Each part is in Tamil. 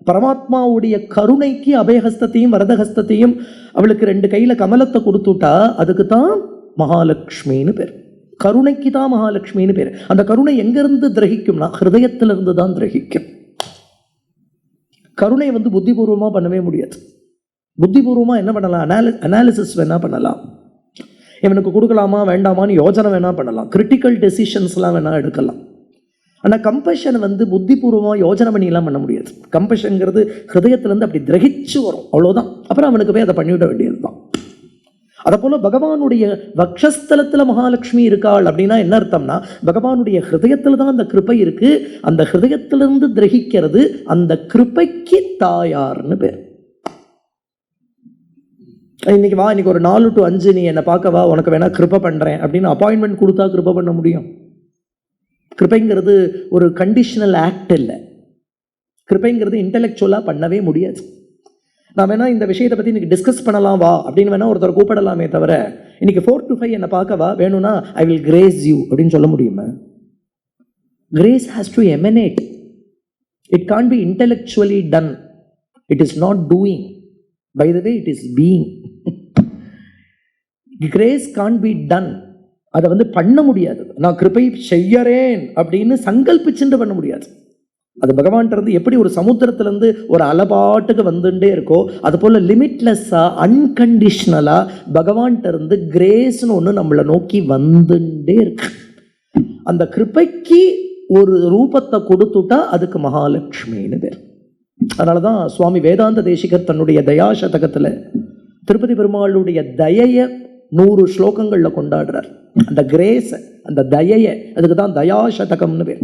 பரமாத்மாவுடைய கருணைக்கு அபயஹஸ்தத்தையும் வரதஹஸ்தத்தையும் அவளுக்கு 2 கையில கமலத்தை கொடுத்துட்டா அதுக்கு தான் மகாலட்சுமின்னு பேர். கருணைக்கு தான் மகாலட்சுமின்னு பேர். அந்த கருணை எங்கிருந்து கிரகிக்கும்னா ஹிருதயத்திலிருந்து தான் கிரகிக்கும். கருணை புத்திபூர்வமா பண்ணவே முடியாது. புத்திபூர்வமா என்ன பண்ணலாம்? அனாலிசிஸ் வேணா பண்ணலாம், இவனுக்கு கொடுக்கலாமா வேண்டாமான்னு யோசனை வேணா பண்ணலாம், கிரிட்டிக்கல் டெசிஷன்ஸ்லாம் வேணா எடுக்கலாம். ஆனால் கம்பஷன் புத்திபூர்வமாக யோஜனை பண்ணிலாம் பண்ண முடியாது. கம்பஷன்ங்கிறது ஹிருதயத்திலேருந்து அப்படி கிரகிச்சு வரும், அவ்வளோதான். அப்புறம் அவனுக்கு போய் அதை பண்ணிவிட வேண்டியது தான். அதை போல் பகவானுடைய வக்ஷஸ்தலத்தில் மகாலட்சுமி இருக்காள் அப்படின்னா என்ன அர்த்தம்னா, பகவானுடைய ஹிருதயத்தில் தான் அந்த கிருப்பை இருக்குது. அந்த ஹிருதயத்திலிருந்து கிரகிக்கிறது அந்த கிருப்பைக்கு தாயார்னு பேர். இன்னைக்கு வா, இன்னைக்கு ஒரு 4 to 5 நீ என்னை பார்க்க வா, உனக்கு வேணா கிருப்பை பண்ணுறேன் அப்படின்னு அப்பாயின்மெண்ட் கொடுத்தா கிருப்பை பண்ண முடியும்? கிருப்பைங்கிறது ஒரு கண்டிஷனல் ஆக்ட் இல்லை. கிருப்பைங்கிறது இன்டெலெக்சுவலாக பண்ணவே முடியாது. நான் வேணா இந்த விஷயத்தை பற்றி இன்னைக்கு டிஸ்கஸ் பண்ணலாம் வா அப்படின்னு வேணா ஒருத்தர் கூப்பிடலாமே தவிர இன்னைக்கு 4 to 5 என்னை பார்க்க வா, வேணும்னா ஐ வில் கிரேஸ் யூ அப்படின்னு சொல்ல முடியுமா? Grace has to emanate. It can't be intellectually done. It is not doing. By the way it is being. Grace can't be done. அதை பண்ண முடியாது. நான் கிருபை செய்யறேன் அப்படின்னு சங்கல்பிச்சுட்டு பண்ண முடியாது. அது பகவான்கிட்ட இருந்து எப்படி ஒரு சமுத்திரத்திலேருந்து ஒரு அலபாட்டுக்கு வந்துட்டே இருக்கோ அது போல் லிமிட்லெஸ்ஸாக அன்கண்டிஷ்னலாக பகவான்கிட்ட இருந்து கிரேஸ்னு ஒன்று நம்மளை நோக்கி வந்துட்டே இருக்கு. அந்த கிருபைக்கு ஒரு ரூபத்தை கொடுத்துட்டா அதுக்கு மகாலட்சுமின்னு பேர். அதனால தான் சுவாமி வேதாந்த தேசிகர் தன்னுடைய தயாசதகத்தில் திருப்பதி பெருமாளுடைய தயையை 100 ஸ்லோகங்களில் கொண்டாடுறார். அந்த கிரேஸ், அந்த தயையை, அதுக்கு தான் தயாசதகம்னு பேர்.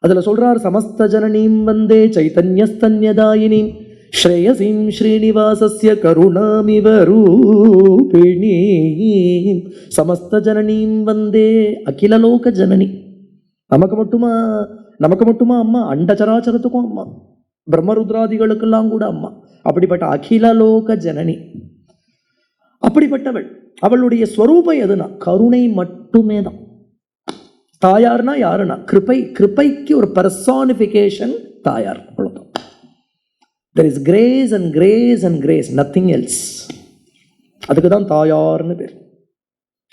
அதில் சொல்றார், சமஸ்த ஜனனீம் வந்தே சைதன்யஸ்தன்யதாயினீம் ஸ்ரேயசீம் ஸ்ரீனிவாசஸ்ய கருணாமிவ ரூபிணீம். சமஸ்த ஜனனீம் வந்தே, அகிலலோக ஜனனி. நமக்கு மட்டுமா அம்மா? அண்டச்சராச்சரத்துக்கும் அம்மா, பிரம்மருத்ராதிகளுக்கெல்லாம் கூட அம்மா. அப்படிப்பட்ட அகிலலோக ஜனனி. அப்படிப்பட்டவள். அவளுடைய ஸ்வரூபம் எதுனா கருணை மட்டுமே தான். தாயார்னா யாருன்னா கிருபை. கிருபைக்கு ஒரு பர்சானிஃபிகேஷன் தாயார், அவ்வளவுதான். there is grace and grace and grace, nothing else. அதுக்கு தான் தாயார்னு பேர்.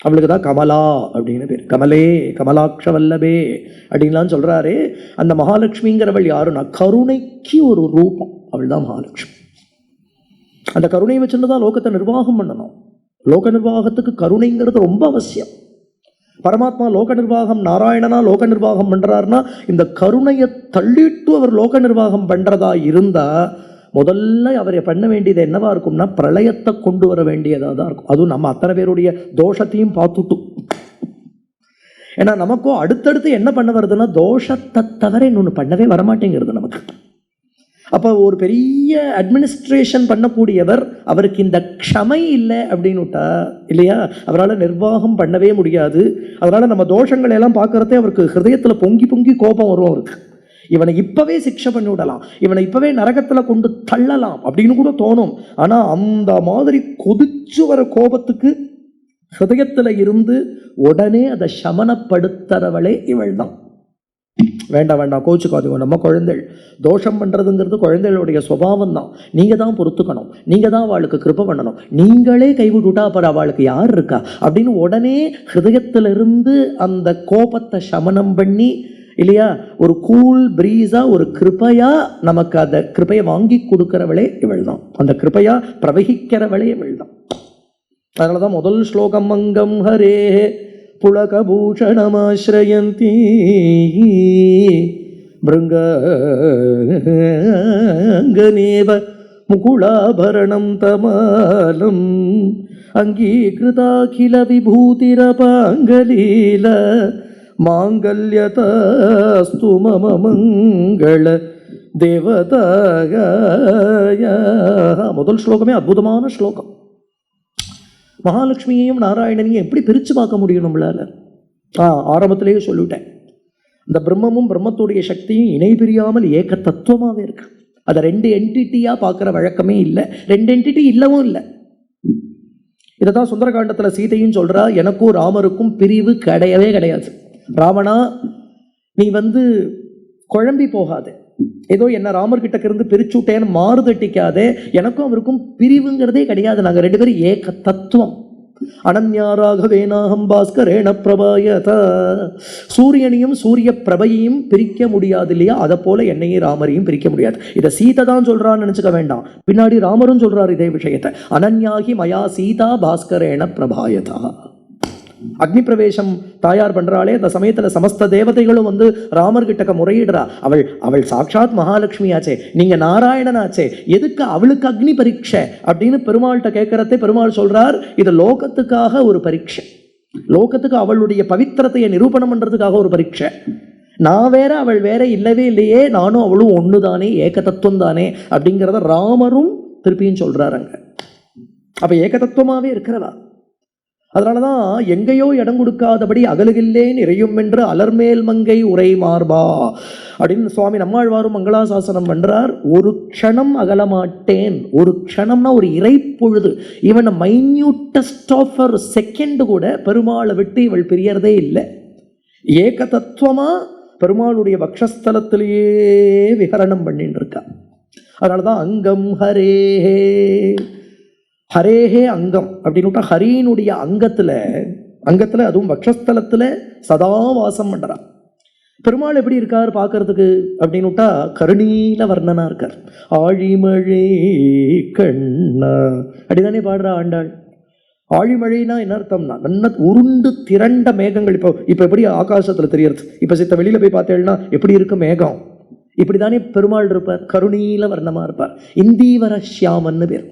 அவளுக்கு தான் கமலா அப்படின்னு பேர். கமலே கமலாட்ச வல்லபே அப்படின்லாம் சொல்றாரு. அந்த மகாலட்சுமிங்கிறவள் யாருன்னா கருணைக்கு ஒரு ரூபம். அவள் தான் மகாலட்சுமி. அந்த கருணையை வச்சுட்டு தான் லோகத்தை நிர்வாகம் பண்ணணும். லோக நிர்வாகத்துக்கு கருணைங்கிறது ரொம்ப அவசியம். பரமாத்மா லோக நிர்வாகம், நாராயணனா லோக நிர்வாகம் பண்றாருன்னா இந்த கருணையை தள்ளிட்டு அவர் லோக நிர்வாகம் பண்றதா இருந்தா முதல்ல அவரை பண்ண வேண்டியது என்னவா இருக்கும்னா பிரளயத்தை கொண்டு வர வேண்டியதாக தான் இருக்கும். அதுவும் நம்ம அத்தனை பேருடைய தோஷத்தையும் பார்த்துட்டும். ஏன்னா நமக்கும் அடுத்தடுத்து என்ன பண்ண வருதுன்னா தோஷத்தை தவிர இன்னொன்று பண்ணவே வரமாட்டேங்கிறது நமக்கு. அப்போ ஒரு பெரிய அட்மினிஸ்ட்ரேஷன் பண்ணக்கூடியவர், அவருக்கு இந்த க்ஷமை இல்லை அப்படின்னுட்டா இல்லையா, அவரால் நிர்வாகம் பண்ணவே முடியாது. அதனால் நம்ம தோஷங்களை எல்லாம் பார்க்குறதே அவருக்கு ஹிருதயத்தில் பொங்கி பொங்கி கோபம் வரும். அவருக்கு இவனை இப்போவே சிக்ஷை பண்ணி விடலாம், இவனை இப்போவே நரகத்தில் கொண்டு தள்ளலாம் அப்படின்னு கூட தோணும். ஆனால் அந்த மாதிரி கொதிச்சு வர கோபத்துக்கு ஹிருதயத்தில் இருந்து உடனே அதை சமனப்படுத்துறவளே இவள் தான். வேண்டாம் கோச்சுக்காதீங்க, நம்ம குழந்தைகள் தோஷம் பண்ணுறதுங்கிறது குழந்தைகளுடைய சுபாவம் தான். நீங்கள் தான் பொறுத்துக்கணும், நீங்கள் தான் அவளுக்கு கிருபை பண்ணணும். நீங்களே கைவிட்டுட்டா அப்புறம் அவளுக்கு யார் இருக்கா அப்படின்னு உடனே ஹிருதயத்திலிருந்து அந்த கோபத்தை சமனம் பண்ணி இல்லையா ஒரு கூல் பிரீஸா ஒரு கிருபையா நமக்கு அந்த கிருபையை வாங்கி கொடுக்கிறவளே இவள் தான். அந்த கிருபையா பிரவகிக்கிறவளே இவள் தான். அதனால தான் முதல் ஸ்லோகம் அங்கம் ஹரே புலகபூஷணமாஸ்ரயந்தி மிருங்கநேவ முகுளாபரணம் தமாலம் அங்கீகிருதாகில விபூதிரபாங்கலீல மாங்கல்யதாஸ்து மம மங்கள தேவதாய. முதல் ஸ்லோகமே அற்புதமான ஸ்லோகம். மகாலட்சுமியையும் நாராயணனையும் எப்படி பிரித்து பார்க்க முடியும் நம்மளால? ஆரம்பத்திலேயே சொல்லிவிட்டேன், இந்த பிரம்மமும் பிரம்மத்துடைய சக்தியும் இணை பிரியாமல் ஏக தத்துவமாகவே இருக்கு. அதை 2 என்டிட்டியாக பார்க்குற வழக்கமே இல்லை, 2 என்டிட்டி இல்லவும் இல்லை. இதை தான் சுந்தரகாண்டத்தில் சீதையும் சொல்கிறா, எனக்கும் ராமருக்கும் பிரிவு கிடையவே கிடையாது. ராவணா, நீ குழம்பி போகாது. ஏதோ என்ன ராமர்கிட்ட இருந்து பிரிச்சுட்டேன்னு மாறுதட்டிக்காதே. எனக்கும் அவருக்கும் பிரிவுங்கிறதே கிடையாது. நாங்கள் 2 பேரும் ஏக தத்துவம். அனன்யாராகவேனாஹம் பாஸ்கரேண பிரபாயத. சூரியனையும் சூரிய பிரபையையும் பிரிக்க முடியாது இல்லையா? அதை போல என்னையும் ராமரையும் பிரிக்க முடியாது. இதை சீதை தான் சொல்றான்னு நினைச்சுக்க வேண்டாம், பின்னாடி ராமரும் சொல்றாரு இதே விஷயத்தை. அனன்யாகி மயா சீதா பாஸ்கரேண பிரபாயதா. அக்னி பிரவேசம் தாயார் பண்றாளே, அந்த சமயத்துல சமஸ்த தேவதைகளும் வந்து ராமர்கிட்ட முறையிடுறா. அவள் சாட்சாத் மகாலட்சுமி ஆச்சே, நீங்க நாராயணன் ஆச்சே, எதுக்கு அவளுக்கு அக்னி பரீட்சை அப்படின்னு பெருமாள்கிட்ட கேட்கறதே பெருமாள் சொல்றார், இது லோகத்துக்காக ஒரு பரீட்சை, லோகத்துக்கு அவளுடைய பவித்திரத்தையை நிரூபணம் பண்றதுக்காக ஒரு பரீட்சை. நான் வேற அவள் வேற இல்லவே இல்லையே, நானும் அவளும் ஒண்ணுதானே, ஏக தத்துவம் தானே அப்படிங்கிறத ராமரும் திருப்பியும் சொல்றாருங்க. அப்ப ஏக தத்துவமாவே இருக்கிறதா? அதனாலதான் எங்கேயோ இடம் கொடுக்காதபடி அகலுகில்லேன் இறையும் என்று அலர்மேல் மங்கை உரை மார்பா அப்படின்னு சுவாமி நம்மாழ்வாரும் மங்களாசாசனம் பண்றார். ஒரு க்ஷணம் அகலமாட்டேன். ஒரு க்ஷணம்னா ஒரு இறைப்பொழுது, ஈவன் மைன்யூட்டஸ்ட் ஆஃப் ஒரு செகண்ட் கூட பெருமாளை விட்டு இவள் பிரியறதே இல்லை. ஏக தத்துவமா பெருமாளுடைய வக்ஷஸ்தலத்திலேயே விஹரணம் பண்ணிட்டு இருக்கா. அதனாலதான் அங்கம் ஹரே ஹரேஹே அங்கம் அப்படின்னு ஹரியினுடைய அங்கத்துல அதுவும் வக்ஷஸ்தலத்துல சதா வாசம் பண்றான். பெருமாள் எப்படி இருக்கார் பார்க்கறதுக்கு அப்படின்னுட்டா கருணீல வர்ணனா இருக்கார். ஆழிமழை கண்ணா அப்படிதானே பாடுறா ஆண்டாள். ஆழிமழைனா என்ன அர்த்தம்னா நல்ல உருண்டு திரண்ட மேகங்கள். இப்போ எப்படி ஆகாசத்துல தெரியறது, இப்ப சித்த வெளியில போய் பார்த்தேன்னா எப்படி இருக்கு மேகம், இப்படிதானே பெருமாள் இருப்பார். கருணீல வர்ணமா இருப்பார். இந்தீவர ஷியாமன்னு பேர்.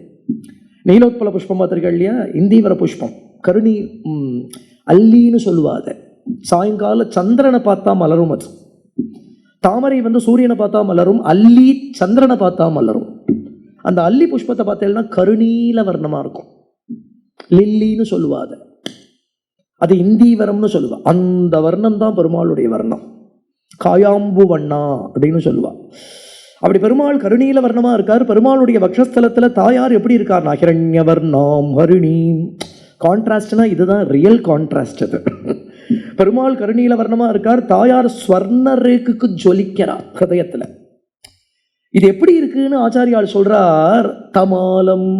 நீலோத்பல புஷ்பம் பார்த்திருக்கா இல்லையா? இந்தீவர புஷ்பம் கருணி அல்லின்னு சொல்லுவாத. சாயங்கால சந்திரனை பார்த்தா மலரும். அது தாமரை வந்து சூரியனை பார்த்தா மலரும், அல்லி சந்திரனை பார்த்தா மலரும். அந்த அல்லி புஷ்பத்தை பார்த்தேன்னா கருணீல வர்ணமா இருக்கும். லில்லின்னு சொல்லுவாத, அது இந்தீவரம்னு சொல்லுவா. அந்த வர்ணம் தான் பெருமாளுடைய வர்ணம். காயாம்பு வண்ணா அப்படின்னு சொல்லுவா. அப்படி பெருமாள் கருணீல வர்ணமா இருக்கார். பெருமாளுடைய வக்ஷஸ்தலத்துல தாயார் எப்படி இருக்கார்? ஹிரண்ய வர்ணாம் ஹரிணீம். கான்ட்ராஸ்ட்னா இதுதான் ரியல் கான்ட்ராஸ்ட். அது பெருமாள் கருணீல வர்ணமா இருக்கார், தாயார் ஸ்வர்ண ரேக்குக்கு ஜொலிக்கிறார் ஹதயத்துல. இது எப்படி இருக்குன்னு ஆச்சாரியால் சொல்றார். தமாலம்,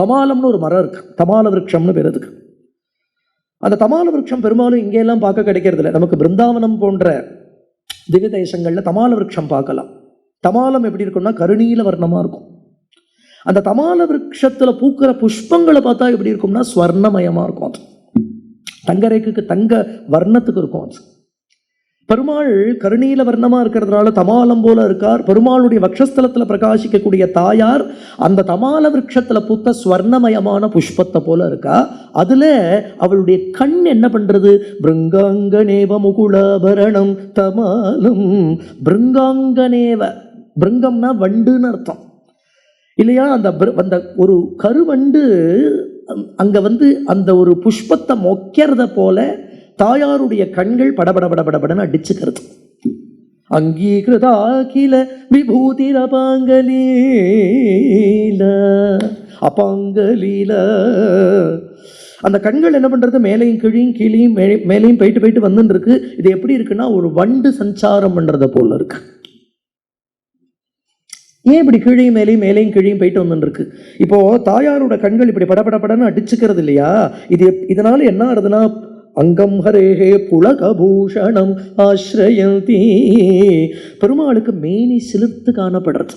தமாலம்னு ஒரு மரம் இருக்கு, தமால விருட்சம்னு பேர் அதுக்கு. அந்த தமால விருட்சம் பெருமாளும் இங்கெல்லாம் பார்க்க கிடைக்கிறது இல்லை. நமக்கு பிருந்தாவனம் போன்ற திவ்ய தேசங்கள்ல தமால விருட்சம் பார்க்கலாம். தமாலம் எப்படி இருக்கும்னா கருணீல வர்ணமா இருக்கும். அந்த தமால விருட்சத்துல பூக்கிற புஷ்பங்களை பார்த்தா எப்படி இருக்கும்னா ஸ்வர்ணமயமா இருக்கும். அது தங்கரேக்கு தங்க வர்ணத்துக்கு இருக்கும். அது பெருமாள் கருணீல வர்ணமா இருக்கிறதுனால தமாலம் போல இருக்கார். பெருமாளுடைய வக்ஷஸ்தலத்துல பிரகாசிக்கக்கூடிய தாயார் அந்த தமால விருட்சத்துல பூத்த ஸ்வர்ணமயமான புஷ்பத்தை போல இருக்கா. அதுல அவளுடைய கண் என்ன பண்றது? பிருங்காங்கனேவ முகுலாபரணம் தமாலம். பிருங்காங்கனேவ, பிருங்கம்னா வண்டுன்னு அர்த்தம் இல்லையா? அந்த ஒரு கருவண்டு அங்க வந்து அந்த ஒரு புஷ்பத்தை மொக்கிறத போல தாயாருடைய கண்கள் படபடபடபடன்னு அடிச்சுக்கிறது. அங்கீகிருதா கில விபூதிர அபாங்கலீல அபாங்கலீல. அந்த கண்கள் என்ன பண்றது? மேலையும் கீழையும் கீழையும் மேலையும் போயிட்டு வந்துட்டு இருக்கு. இது எப்படி இருக்குன்னா ஒரு வண்டு சஞ்சாரம் பண்றத போல இருக்கு. ஏன் இப்படி கீழையும் மேலையும் கீழையும் போயிட்டு வந்துட்டு இருக்கு? இப்போ தாயாரோட கண்கள் இப்படி படபடன்னு அடிச்சுக்கிறது இல்லையா? இதனால என்ன ஆகுதுன்னா அங்கம் ஹரேஹே புலகபூஷணம் ஆஸ்ரயந்தி. பெருமாளுக்கு மேனி சிலிர்த்து காணப்படுறது.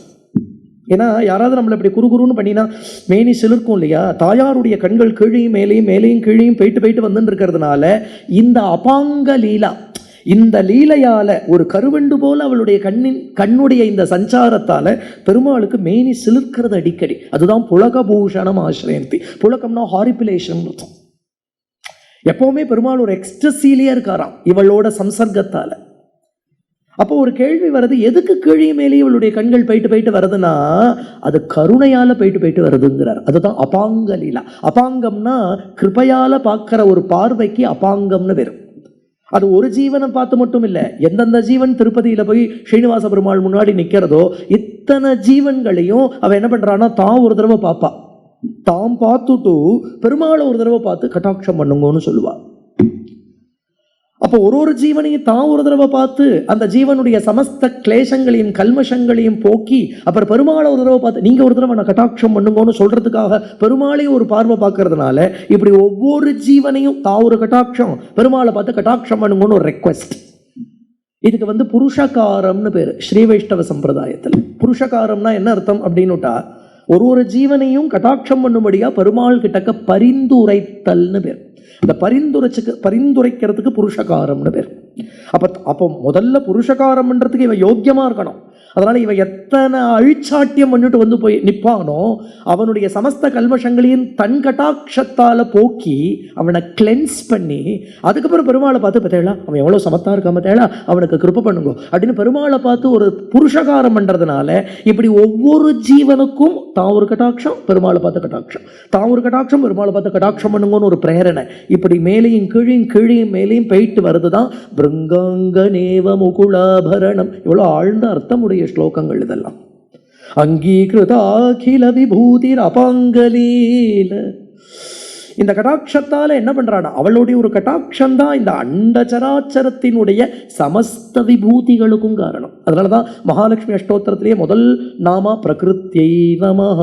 ஏன்னா யாராவது நம்மளை இப்படி குறுகுறுன்னு பண்ணினா மேனி சிலிர்க்கும் இல்லையா? தாயாருடைய கண்கள் கீழையும் மேலையும் கீழையும் போயிட்டு வந்துட்டு இருக்கிறதுனால இந்த அபாங்க லீலா, இந்த லீலையால ஒரு கருவண்டு போல அவளுடைய கண்ணுடைய இந்த சஞ்சாரத்தால பெருமாளுக்கு மேனி சிலிர்க்கிறது அடிக்கடி. அதுதான் புலகபூஷணம் ஆஸ்ரயந்தி. புலகம்னா ஹாரிபிலேஷன் அர்த்தம். எப்பவுமே பெருமாள் ஒரு எக்ஸ்ட்ரஸிலேயே இருக்காராம் இவளோட சம்சர்க்கத்தால. அப்போ ஒரு கேள்வி வருது, எதுக்கு கீழே மேலே இவளுடைய கண்கள் போயிட்டு வருதுன்னா அது கருணையால போயிட்டு வருதுங்கிறார். அதுதான் அபாங்க லீலா. அபாங்கம்னா கிருபையால பார்க்கிற ஒரு பார்வைக்கு அபாங்கம்னு வரும். அது ஒரு ஜீவனை பார்த்து மட்டும் இல்லை, எந்தெந்த ஜீவன் திருப்பதியில போய் ஸ்ரீனிவாச பெருமாள் முன்னாடி நிற்கிறதோ இத்தனை ஜீவன்களையும் அவ என்ன பண்றான்னா தான் ஒரு தடவை பார்ப்பா. தாம் பார்த்துட்டு பெருமாளை ஒரு தடவை பார்த்து கட்டாட்சம் பண்ணுங்கன்னு சொல்லுவா. அப்போ ஒரு ஜீவனையும் தான் ஒரு தடவை பார்த்து அந்த ஜீவனுடைய சமஸ்த கிளேசங்களையும் கல்மஷங்களையும் போக்கி அப்புறம் பெருமாளை ஒரு தடவை பார்த்து நீங்கள் ஒரு தடவை நான் கட்டாட்சம் பண்ணுங்கன்னு சொல்றதுக்காக பெருமாளையும் ஒரு பார்வை பார்க்கறதுனால இப்படி ஒவ்வொரு ஜீவனையும் தான் ஒரு கட்டாட்சம் பெருமாளை பார்த்து கட்டாட்சம் பண்ணுங்கன்னு ஒரு ரெக்வெஸ்ட். இதுக்கு புருஷகாரம்னு பேர் ஸ்ரீ வைஷ்ணவ சம்பிரதாயத்தில். புருஷகாரம்னா என்ன அர்த்தம் அப்படின்னுட்டா ஒரு ஜீவனையும் கட்டாட்சம் பண்ணும்படியா பெருமாள் கிட்டக்க பரிந்துரைத்தல்னு பேர். இந்த பரிந்துரைக்கிறதுக்கு புருஷகாரம்னு பேர். அப்போ முதல்ல புருஷகாரம்ன்றதுக்கு இவன் யோக்கியமா இருக்கணும். அதனால இவன் எத்தனை அழிச்சாட்டியம் பண்ணிட்டு போய் நிற்பானோ அவனுடைய சமஸ்த கல்மஷங்களையும் தன் கட்டாட்சத்தால போக்கி அவனை கிளென்ஸ் பண்ணி அதுக்கப்புறம் பெருமாளை பார்த்து பார்த்தேளா அவன் எவ்வளோ சமத்தா இருக்காம பார்த்தேளா அவனுக்கு கிருப்பை பண்ணுங்க அப்படின்னு பெருமாளை பார்த்து ஒரு புருஷகாரம் பண்றதுனால இப்படி ஒவ்வொரு ஜீவனுக்கும் தான் ஒரு கட்டாட்சம் பெருமாளை பார்த்து கட்டாட்சம், தான் ஒரு கட்டாட்சம் பெருமாளை பார்த்து கட்டாட்சம் பண்ணுங்கன்னு ஒரு பிரேரணை இப்படி மேலையும் கீழையும் மேலையும் போயிட்டு வருதுதான் பிருங்காங்க நேவ முகுலாபரணம். இவ்வளோ ஆழ்ந்த அர்த்தமுடைய ஸ்லோகங்கள் இதெல்லாம். அங்கீகிருதாகில விபூதிர் அபாங்கலீல. இந்த கடாட்சத்தால என்ன பண்றானா அவளுடைய ஒரு கட்டாட்சம் தான் இந்த அண்டச்சராச்சரத்தினுடைய சமஸ்த விபூதிகளுக்கும் காரணம். அதனாலதான் மகாலட்சுமி அஷ்டோத்திரத்திலேயே முதல் நாமா பிரகிருத்தியை நமஹ.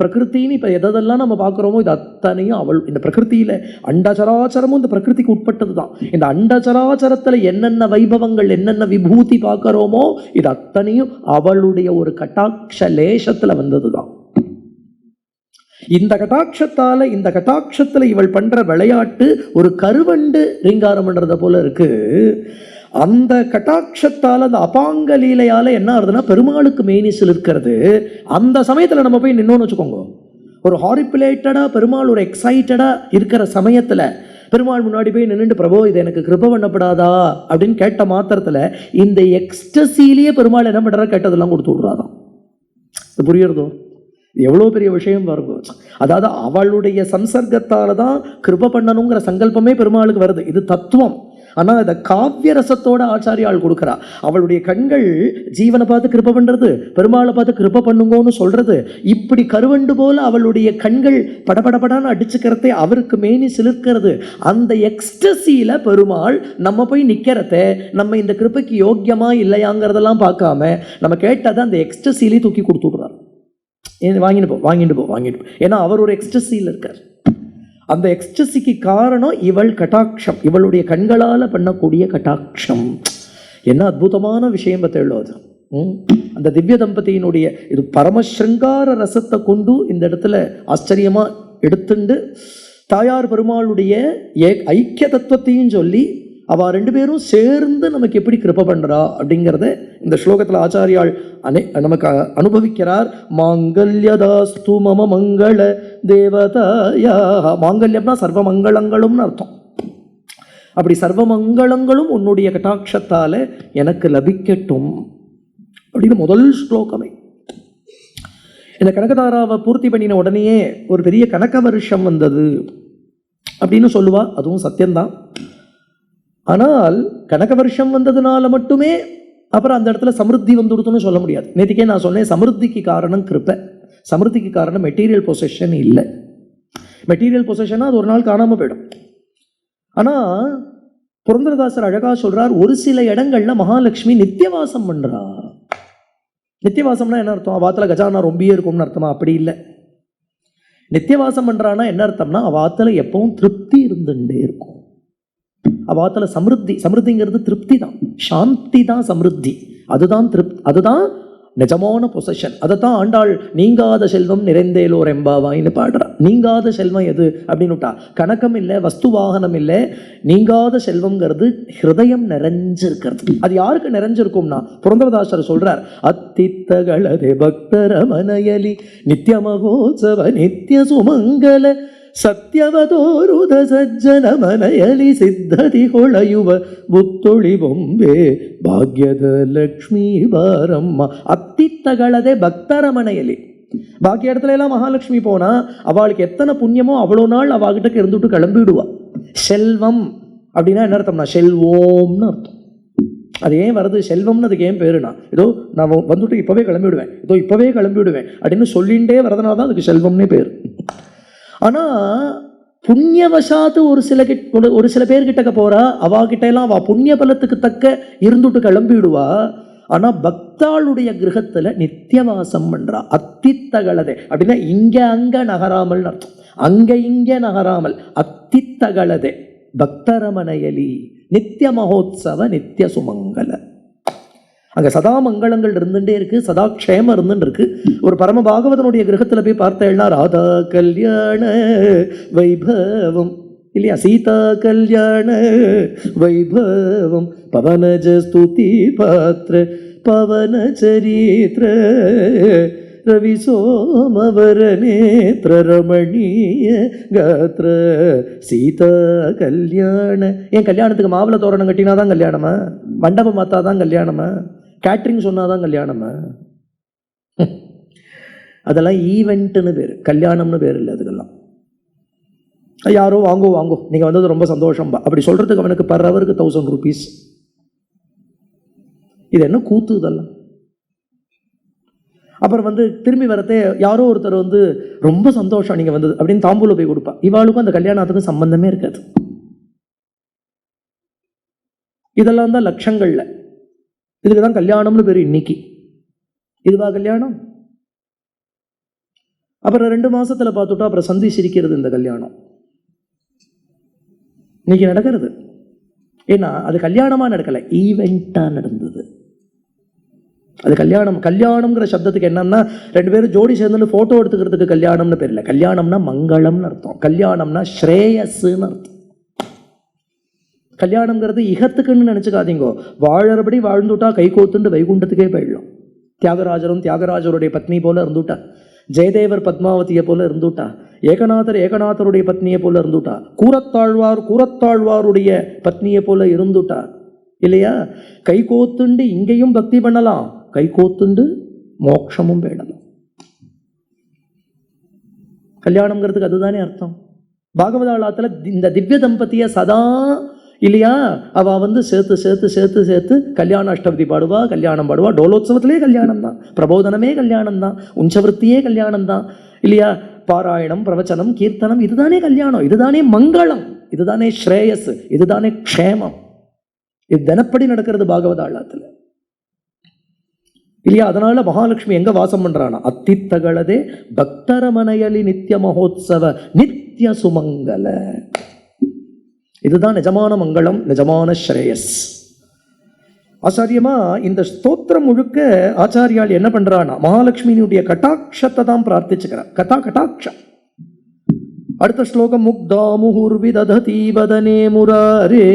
பிரகிருத்தின்னு இப்ப எதெல்லாம் நம்ம பார்க்கிறோமோ இது அத்தனையும் அவள். இந்த பிரகிருத்தியில அண்டச்சராச்சரமும் இந்த பிரகிருதிக்கு உட்பட்டது தான். இந்த அண்டச்சராச்சரத்துல என்னென்ன வைபவங்கள் என்னென்ன விபூதி பார்க்கிறோமோ இது அத்தனையும் அவளுடைய ஒரு கட்டாட்ச லேசத்துல வந்தது தான். இந்த கட்டாட்சத்துல இவள் பண்ற விளையாட்டு ஒரு கருவண்டு ரீங்காரம் பண்றத போல இருக்கு. அந்த கட்டாட்சத்தால் அந்த அபாங்க லீலையால என்ன ஆகுதுன்னா பெருமாளுக்கு மேனிசில் இருக்கிறது. அந்த சமயத்துல நம்ம போய் நின்னோன்னு வச்சுக்கோங்க, ஒரு ஹாரிபிலேட்டடா பெருமாள் ஒரு எக்ஸைட்டடா இருக்கிற சமயத்துல பெருமாள் முன்னாடி போய் நின்றுட்டு பிரபு இது எனக்கு கிருப பண்ணப்படாதா அப்படின்னு கேட்ட மாத்திரத்துல இந்த எக்ஸ்டசிலேயே பெருமாள் என்ன பண்ற கேட்டதெல்லாம் கொடுத்து விடுறாதான். புரியுறதோ? எவ்வளோ பெரிய விஷயம் பாருங்க. அதாவது அவளுடைய சம்சர்க்கத்தால தான் கிருப பண்ணணுங்கிற சங்கல்பமே பெருமாளுக்கு வருது. இது தத்துவம். ஆனால் இதை காவிய ரசத்தோட ஆச்சாரியால் கொடுக்குறா. அவளுடைய கண்கள் ஜீவனை பார்த்து கிருப பண்றது, பெருமாளை பார்த்து கிருப பண்ணுங்கன்னு சொல்றது. இப்படி கருவண்டு போல அவளுடைய கண்கள் படபடபடான்னு அடிச்சுக்கிறதே அவருக்கு மேனி சிலிர்க்கிறது. அந்த எக்ஸ்டசியில பெருமாள் நம்ம போய் நிக்கிறத நம்ம இந்த கிருபைக்கு யோக்கியமா இல்லையாங்கிறதெல்லாம் பார்க்காம நம்ம கேட்டதை அந்த எக்ஸ்டசியிலே தூக்கி கொடுத்து விடுறார். வாங்கிட்டு போ. ஏன்னா அவர் ஒரு எக்ஸ்டசியில் இருக்கார். அந்த எக்ஸ்டசிக்கு காரணம் இவள் கட்டாட்சம், இவளுடைய கண்களால் பண்ணக்கூடிய கட்டாட்சம். என்ன அற்புதமான விஷயம் பத்தேளோது. அந்த திவ்ய தம்பதியினுடைய இது பரமஸ்ருங்கார ரசத்தை கொண்டு இந்த இடத்துல ஆச்சரியமா எடுத்துண்டு தாயார் பெருமாளுடைய ஐக்கிய தத்துவத்தையும் சொல்லி அவ ரெண்டு பேரும் சேர்ந்து நமக்கு எப்படி கிருப பண்றா அப்படிங்கிறத இந்த ஸ்லோகத்தில் ஆச்சாரியால் நமக்கு அனுபவிக்கிறார். மாங்கல்யதாஸ்து மம மங்கள தேவதாயா. மாங்கல்யம்னா சர்வ மங்களங்களும்னு அர்த்தம். அப்படி சர்வ மங்களங்களும் உன்னுடைய கட்டாட்சத்தால எனக்கு லபிக்கட்டும் அப்படின்னு முதல் ஸ்லோகமே. இந்த கனகதாராவை பூர்த்தி பண்ணின உடனேயே ஒரு பெரிய கனக வருஷம் வந்தது அப்படின்னு சொல்லுவா. அதுவும் சத்தியம்தான். ஆனால் கனக வருஷம் வந்ததுனால மட்டுமே அப்புறம் அந்த இடத்துல சமிருத்தி வந்துடுதுன்னு சொல்ல முடியாது. நேற்றுக்கே நான் சொன்னேன், சமிருத்திக்கு காரணம் கிருப்பை, சமிருத்திக்கு காரணம் மெட்டீரியல் பொசஷன் இல்லை. மெட்டீரியல் பொசஷனா அது ஒரு நாள் காணாம போயிடும். ஆனா புரந்தரதாசர் அழகா சொல்றார், ஒரு சில இடங்கள்ல மகாலட்சுமி நித்தியவாசம் பண்றா. நித்தியவாசம்னா என்ன அர்த்தம்? அவாத்துல கஜானா ரொம்பியே இருக்கும்னு அர்த்தமா? அப்படி இல்லை. நித்தியவாசம் பண்றான்னா என்ன அர்த்தம்னா அவாத்துல எப்பவும் திருப்தி இருந்துட்டே இருக்கும். அவாத்துல சமிருத்திங்கிறது திருப்தி தான், சாந்தி தான் சமிருத்தி. அதுதான் நிஜமான பொசஷன். அதைத்தான் ஆண்டாள் நீங்காத செல்வம் நிறைந்தேலோர் எம்பாவாயின்னு பாடுறா. நீங்காத செல்வம் எது அப்படின்னுட்டா கணக்கம் இல்லை, வஸ்து வாகனம் இல்லை. நீங்காத செல்வம்ங்கிறது ஹிருதயம் நிறைஞ்சிருக்கிறது. அது யாருக்கு நிறைஞ்சிருக்கும்னா புரந்தரதாசர் சொல்றார், அத்தித்தகளதே பக்தர மனயலி நித்திய மகோத்சவ நித்திய சுமங்கல ಸತ್ಯವತೋರುದ ಸಜ್ಜನ ಮನೆಯಲಿ ಸಿದ್ಧತಿ ಹೊಳೆಯುವ ಬುತ್ತೊಳಿ ಬೊಂಬೆ ಭಾಗ್ಯದ ಲಕ್ಷ್ಮೀ ಬಾರಮ್ಮ. அத்தித்தகளதே பக்தர மனையலி. பாக்கி இடத்துல எல்லாம் மகாலட்சுமி போனா அவளுக்கு எத்தனை புண்ணியமோ அவ்வளோ நாள் அவகிட்ட இருந்துட்டு கிளம்பிடுவா. செல்வம் அப்படின்னா என்ன அர்த்தம்னா செல்வோம்னு அர்த்தம். அது ஏன் வருது செல்வம்னு? அதுக்கு ஏன் பேருனா ஏதோ நான் வந்துட்டு இப்பவே கிளம்பிவிடுவேன், அப்படின்னு சொல்லிகிட்டே வரதுனால தான் அதுக்கு செல்வம்னே பேர். ஆனால் புண்ணியவசாத்து ஒரு சில பேர்கிட்ட போறா, அவாகிட்ட எல்லாம் அவ புண்ணிய பலத்துக்கு தக்க இருந்துட்டு கிளம்பிடுவா. ஆனா பக்தாளுடைய கிரகத்துல நித்தியவாசம் பண்றா. அத்தித்தகளதே அப்படின்னா இங்க அங்க நகராமல் அர்த்தம். அங்க இங்க நகராமல் அத்தித்தகளதே பக்தரமனையலி நித்திய மகோத்சவ நித்திய சுமங்கல. அங்க சதா மங்களங்கள் இருந்துட்டே இருக்கு, சதா க்ஷேமம் இருந்துட்டு இருக்கு. ஒரு பரம பாகவதனுடைய கிரகத்துல போய் பார்த்தேன்னா ராதா கல்யாண வைபவம் இல்லையா, சீதா கல்யாண வைபவம் பவனஜ ஸ்துதி பாத்திர பவன சரித்திர ரவி சோமவர நேத்ர ரமணீய காத்திர சீதா கல்யாண. என் கல்யாணத்துக்கு மாவிளை தோரணம் கட்டினாதான் கல்யாணமா? மண்டபம் மாத்தாதான் கல்யாணமா? கேட்ரிங் சொன்னாதான் கல்யாணமா? அதெல்லாம் ஈவெண்ட்னு பேர், கல்யாணம்னு பேர் இல்லை. அதுக்கெல்லாம் யாரோ வாங்கோ நீங்க வந்தது ரொம்ப சந்தோஷம் அப்படி சொல்றதுக்கு அவனுக்கு பர் ஹவருக்கு 1000 rupees. இது என்ன கூத்து இதெல்லாம்? அப்புறம் திரும்பி வரத்தே யாரோ ஒருத்தர் ரொம்ப சந்தோஷம் நீங்க வந்தது அப்படின்னு தாம்பூல போய் கொடுப்பா. இவாளுக்கும் அந்த கல்யாணத்துக்கும் சம்பந்தமே இருக்காது. இதெல்லாம் தான் லட்சங்கள்ல. இதுக்குதான் கல்யாணம்னு பேரு. இன்னைக்கு இதுவா கல்யாணம்? அப்புறம் 2 மாசத்துல பார்த்துட்டா அப்புறம் சந்தி சிரிக்கிறது இந்த கல்யாணம் இன்னைக்கு நடக்கிறது. ஏன்னா அது கல்யாணமா நடக்கல, ஈவெண்டா நடந்தது. அது கல்யாணம்ங்கிற சப்தத்துக்கு என்னன்னா 2 பேரும் ஜோடி சேர்ந்து போட்டோ எடுத்துக்கிறதுக்கு கல்யாணம்னு பேர் இல்லை. கல்யாணம்னா மங்களம்னு அர்த்தம், கல்யாணம்னா ஸ்ரேயஸ்ன்னு அர்த்தம். கல்யாணம்ங்கிறது இகத்துக்குன்னு நினைச்சுக்காதீங்கோ. வாழறபடி வாழ்ந்துட்டா கை கோத்துண்டு வைகுண்டத்துக்கே போயிடலாம். தியாகராஜரும் தியாகராஜருடைய பத்னி போல இருந்துட்டா, ஜெயதேவர் பத்மாவதியை போல இருந்துட்டா, ஏகநாதருடைய பத்னியை போல இருந்துட்டா, கூரத்தாழ்வாருடைய பத்னியை போல இருந்துட்டா இல்லையா? கை கோத்துண்டு இங்கேயும் பக்தி பண்ணலாம், கை கோத்துண்டு மோட்சமும் வேடலாம். கல்யாணம்ங்கிறதுக்கு அதுதானே அர்த்தம். பாகவதாளத்துல இந்த திவ்ய தம்பதிய சதா இல்லையா, அவ சேர்த்து சேர்த்து சேர்த்து சேர்த்து கல்யாண அஷ்டபதி பாடுவா, கல்யாணம் பாடுவா. டோலோத்சவத்திலே கல்யாணம் தான், பிரபோதனமே கல்யாணம் தான், உஞ்சவருத்தியே கல்யாணம் தான் இல்லையா? பாராயணம், பிரவச்சனம், கீர்த்தனம், இதுதானே கல்யாணம், இதுதானே மங்களம், இதுதானே ஸ்ரேயஸ், இதுதானே க்ஷேமம். இது தினப்படி நடக்கிறது பாகவதாளத்துல இல்லையா? அதனால மகாலட்சுமி எங்க வாசம் பண்றானா? அத்தித்தகளதே பக்தரமனையலி நித்திய மகோத்சவ நித்திய சுமங்கல. இதுதான் நிஜமான மங்களம், நிஜமான ஸ்ரேயஸ். ஆச்சாரியமா இந்த ஸ்தோத்திரம் முழுக்க ஆச்சாரியால் என்ன பண்றானா மகாலட்சுமியினுடைய கட்டாட்சத்தை தான் பிரார்த்திச்சுக்கிறார். கட்டாட்சம். அடுத்த ஸ்லோகம் முக்தா முஹுர்விதததி வதனே முராரே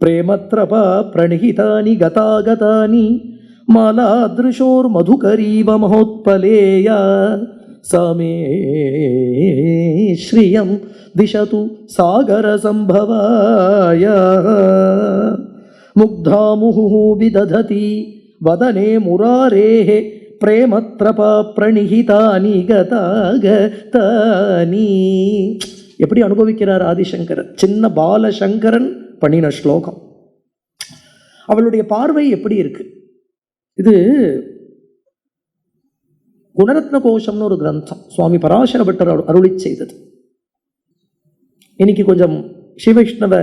பிரேமத்ரபா பிரணிஹிதானி கதாகதானி மாலாத்ருஷோர் மதுகரீவ மகோத்பலேயா சமே ஸ்ரீயம் திசது சாகர சம்பவாய. முக்தா முஹு விதததி வதனே முராரேஹ பிரேமத்ரபா பிரணிஹிதானி கதாகதானி. எப்படி அனுபவிக்கிறார் ஆதிசங்கரன்? சின்ன பாலசங்கரன் பண்ணின ஸ்லோகம். அவளுடைய பார்வை எப்படி இருக்கு? இது குணரத்ன கோஷம்னு ஒரு கிரந்தம் சுவாமி பராசர பட்டர் அருளி செய்தது. இன்னைக்கு கொஞ்சம் ஸ்ரீவைஷ்ணவ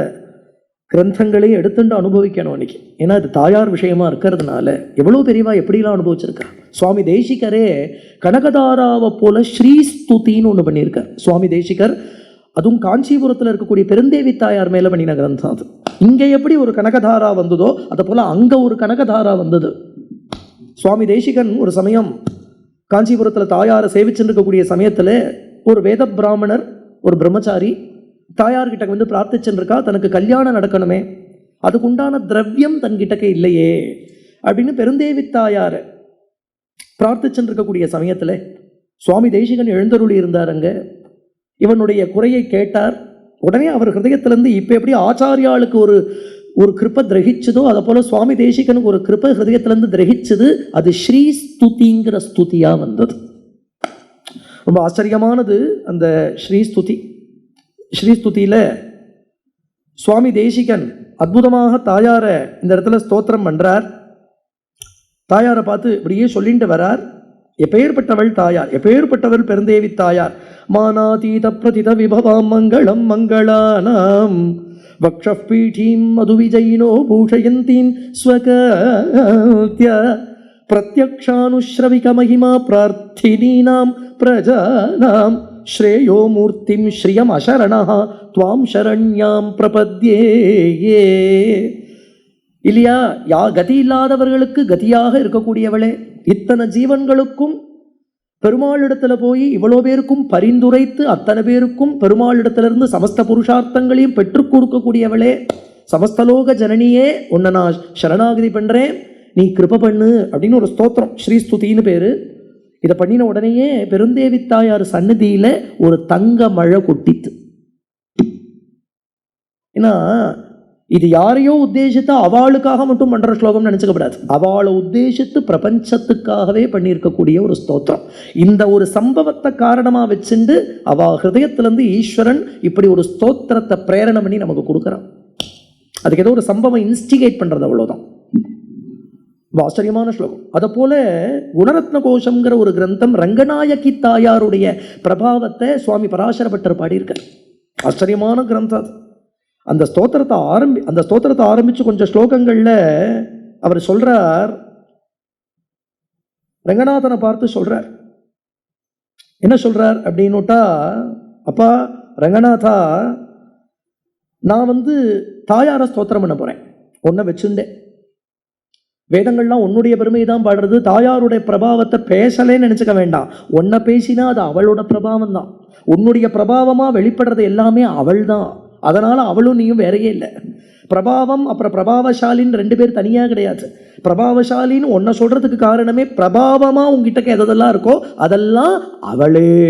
கிரந்தங்களையும் எடுத்துட்டு அனுபவிக்கணும் இன்னைக்கு. ஏன்னா அது தாயார் விஷயமா இருக்கிறதுனால எவ்வளோ பெரியவா எப்படிலாம் அனுபவிச்சிருக்கா. சுவாமி தேசிகரே கனகதாராவை போல ஸ்ரீஸ்துதின்னு ஒன்று பண்ணியிருக்கார் சுவாமி தேசிகர். அதுவும் காஞ்சிபுரத்தில் இருக்கக்கூடிய பெருந்தேவி தாயார் மேல பண்ணின கிரந்தம் அது. இங்க எப்படி ஒரு கனகதாரா வந்ததோ அதை போல அங்க ஒரு கனகதாரா வந்தது. சுவாமி தேசிகன் ஒரு சமயம் காஞ்சிபுரத்தில் தாயாரை சேவிச்சுட்டு இருக்கக்கூடிய சமயத்தில் ஒரு வேத பிராமணர், ஒரு பிரம்மச்சாரி தாயார்கிட்ட பிரார்த்திச்சுருக்கா, தனக்கு கல்யாணம் நடக்கணுமே, அதுக்குண்டான திரவியம் தன்கிட்டக்க இல்லையே அப்படின்னு பெருந்தேவி தாயாரை பிரார்த்திச்சுட்டு இருக்கக்கூடிய சமயத்தில் சுவாமி தேசிகன் எழுந்தருளி இருந்தாருங்க. இவனுடைய குறையை கேட்டார். உடனே அவர் ஹிருதயத்திலேருந்து இப்போ எப்படி ஆச்சாரியாளுக்கு ஒரு கிருப்பை கிரகிச்சதோ அதை போல சுவாமி தேசிகனுக்கு ஒரு கிருப்பை ஹிருதயத்திலேருந்து கிரகிச்சது. அது ஸ்ரீ ஸ்துதிங்கிற ஸ்துதியா வந்தது. ரொம்ப ஆச்சரியமானது அந்த ஸ்ரீஸ்துதி. ஸ்ரீஸ்துதியில சுவாமி தேசிகன் அற்புதமாக தாயாரை இந்த இடத்துல ஸ்தோத்திரம் பண்றார். தாயாரை பார்த்து இப்படியே சொல்லிட்டு வரார். எப்பேற்பட்டவள் தாயார், எப்பேற்பட்டவள் பெருந்தேவி தாயார். மானாதீத பிரதித விபவாம் மங்களம் மங்களானாம் வக்ஷபீடீம் மதுவிஜயினோ பூஷயந்தீம் ஸ்வகத்ய பிரத்யக்ஷானுஸ்ரவிக மகிமா பிரார்த்தினீனாம் பிரஜானாம் ஸ்ரேயோ மூர்த்திம் ஸ்ரீயம் அசரணஹ த்வாம் சரண்யாம் பிரபத்யே. இல்லையா? கதி இல்லாதவர்களுக்கு கதியாக இருக்கக்கூடியவளே, இத்தனை ஜீவன்களுக்கும் பெருமாளிடத்துல போய் இவ்வளோ பேருக்கும் பரிந்துரைத்து அத்தனை பேருக்கும் பெருமாளிடத்திலிருந்து சமஸ்த புருஷார்த்தங்களையும் பெற்றுக் கொடுக்கக்கூடியவளே, சமஸ்தலோக ஜனனியே, உன்னை நான் சரணாகதி பண்றேன், நீ கிருப பண்ணு அப்படின்னு ஒரு ஸ்தோத்திரம், ஸ்ரீஸ்துதின்னு பேரு. இதை பண்ணின உடனேயே பெருந்தேவி தாயார் சந்நிதியில ஒரு தங்க மழை கொட்டித்து. ஏன்னா இது யாரையோ உத்தேசித்து அவளுக்காக மட்டும் பண்ற ஸ்லோகம் நினைச்சுக்கப்படாது. அவளை உத்தேசித்து பிரபஞ்சத்துக்காகவே பண்ணியிருக்கக்கூடிய ஒரு ஸ்தோத்திரம். இந்த ஒரு சம்பவத்தை காரணமா வச்சுண்டு அவ ஹிருதயத்திலிருந்து ஈஸ்வரன் இப்படி ஒரு ஸ்தோத்திரத்தை பிரேரணை பண்ணி நமக்கு கொடுக்குறான். அதுக்கு ஏதோ ஒரு சம்பவம் இன்ஸ்டிகேட் பண்றது, அவ்வளவுதான். ஆச்சரியமான ஸ்லோகம். அதை போல குணரத்ன கோஷம்ங்கிற ஒரு கிரந்தம் ரங்கநாயகி தாயாருடைய பிரபாவத்தை சுவாமி பராசர பட்டர் பாடியிருக்கார். ஆச்சரியமான கிரந்தம் அது. அந்த ஸ்தோத்திரத்தை ஆரம்பிச்சு கொஞ்சம் ஸ்லோகங்கள்ல அவர் சொல்றார், ரங்கநாதனை பார்த்து சொல்றார். என்ன சொல்றார் அப்படின்னுட்டா, அப்பா ரங்கநாதா, நான் தாயார ஸ்தோத்திரம் பண்ண போறேன், உன்னை வச்சுண்டேன். வேதங்கள்லாம் உன்னுடைய பெருமை தான் பாடுறது, தாயாருடைய பிரபாவத்தை பேசலேன்னு நினைச்சுக்க வேண்டாம். உன்னை பேசினா அது அவளோட பிரபாவம் தான். உன்னுடைய பிரபாவமா வெளிப்படுறது எல்லாமே அவள் தான். அதனால அவளும் நீயும் வேறையே இல்லை. பிரபாவம் அப்புறம் பிரபாவசாலின்னு ரெண்டு பேர் தனியாக கிடையாது. பிரபாவசாலின்னு ஒன்றை சொல்றதுக்கு காரணமே பிரபாவமா உங்ககிட்ட எதெல்லாம் இருக்கோ அதெல்லாம் அவளே.